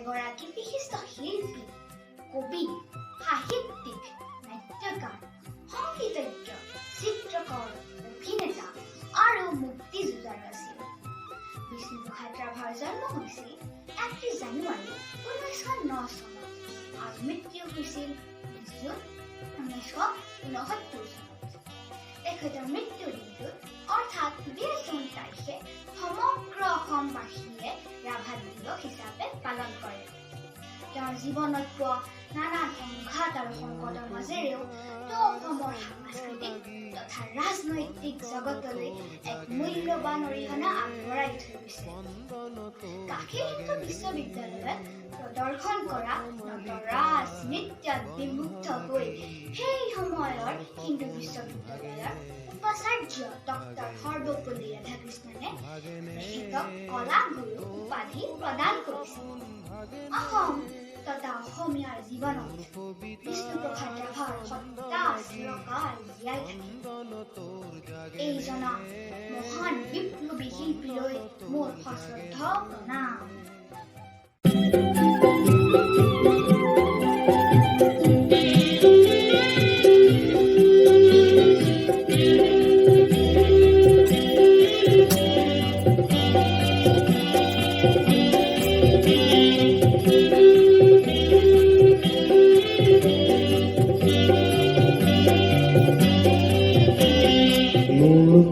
এগৰাকী বিশিষ্ট শিল্পী, কবি, সাহিত্যিক, নাট্যকাৰ, সংগীতজ্ঞ, চিত্ৰকৰ, অভিনেতা আৰু মুক্তিযোদ্ধাৰ আছিল। বিষ্ণুপ্ৰসাদ ৰাভাৰ জন্ম হৈছিল 31 জানুৱাৰী 1909 চনত আৰু মৃত্যু হৈছিল 20 জুন 1969 চনত। তেখেতৰ মৃত্যুৰ দিনটোত অৰ্থাৎ 20 জুন তাৰিখে সমগ্ৰ অসমবাসীয়ে ৰাভা দিৱস হিচাপে পালন কৰে। তেওঁৰ জীৱনত পোৱা নানান সংঘাত আৰু সংকটৰ মাজেৰেও তেওঁ অসমৰ সাংস্কৃতিক তথা ৰাজনৈতিক জগতলৈ এক মূল্যৱান অৰিহণা আগবঢ়াই থৈ গৈছে। কাশী হিন্দু বিশ্ববিদ্যালয়ত প্ৰদৰ্শন কৰা নটৰাজ নৃত্যত বিমুগ্ধ হৈ সেই সময়ৰ হিন্দু বিশ্ববিদ্যালয়ৰ উপাচাৰ্য ডক্টৰ সৰ্বপল্লী ৰাধাকৃষ্ণনে তেখেতক কলা গুৰু উপাধি প্ৰদান কৰিছিল। অসম তথা অসমীয়াৰ জীৱনত বিষ্ণুপ্ৰসাদ ৰাভাৰ সত্তা চিৰকাল জীয়াই থাকিব। এইজনা মহান বিপ্লৱী শিল্পীলৈ মোৰ সশ্ৰদ্ধ প্ৰণাম।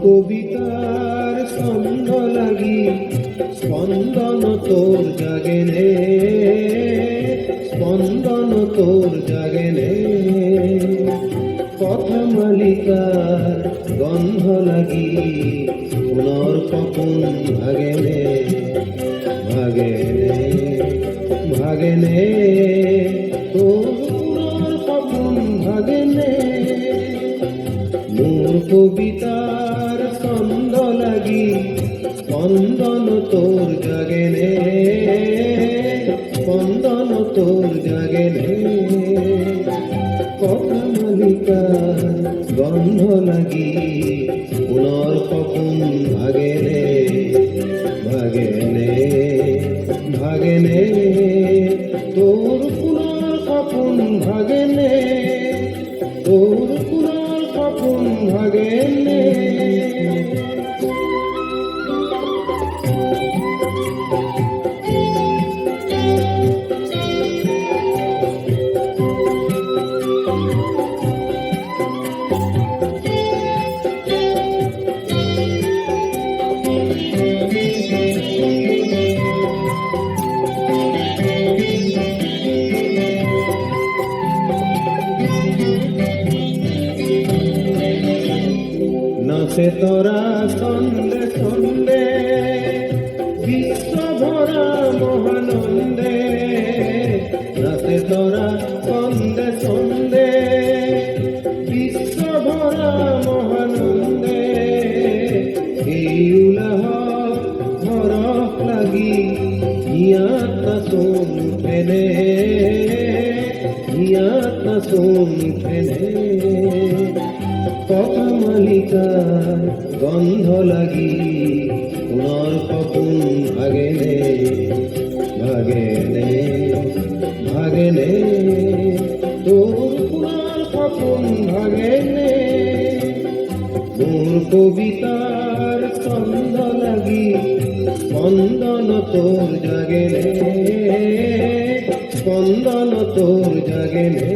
কবিতার ছন্দ লাগি স্পন্দন তোর জাগেনে, স্পন্দন তোর জাগেনে, কথা মালিকার গন্ধ লাগি পুনর কপন ভাগেনে, ভাগেনে, ভাগেনে, তোর পুনর কপন ভাগেনে। মোর কবিতার ছন্দ লাগি স্পন্দন তোর জাগেনে, স্পন্দন তোর জাগেনে, কথা মালিকার গন্ধ লাগি পুনর কপন ভাগেনে, ভাগেনে, ভাগেনে, তোর পুনর কপন ভাগেনে, তোর পুনর কপন ভাগেনে। নাচে তোরা সন্দে সন্দে বিশ্ব ভরা মহানন্দে, নাচে তোরা সন্দে সন্দে বিশ্ব ভরা মহানন্দে, এই উলাহ হরফ লাগি ইয়াত নাচন ফেনে, ইয়াত নাচন ফেনে, কথা মালিকার গন্ধ লাগি পুনর কপন ভাগেনে, ভাগেনে, ভাগেনে, তোর পুনর কপন ভাগেনে। মোর কবিতার ছন্দ লাগি স্পন্দন তোর জাগেনে, স্পন্দন তোর জাগেনে,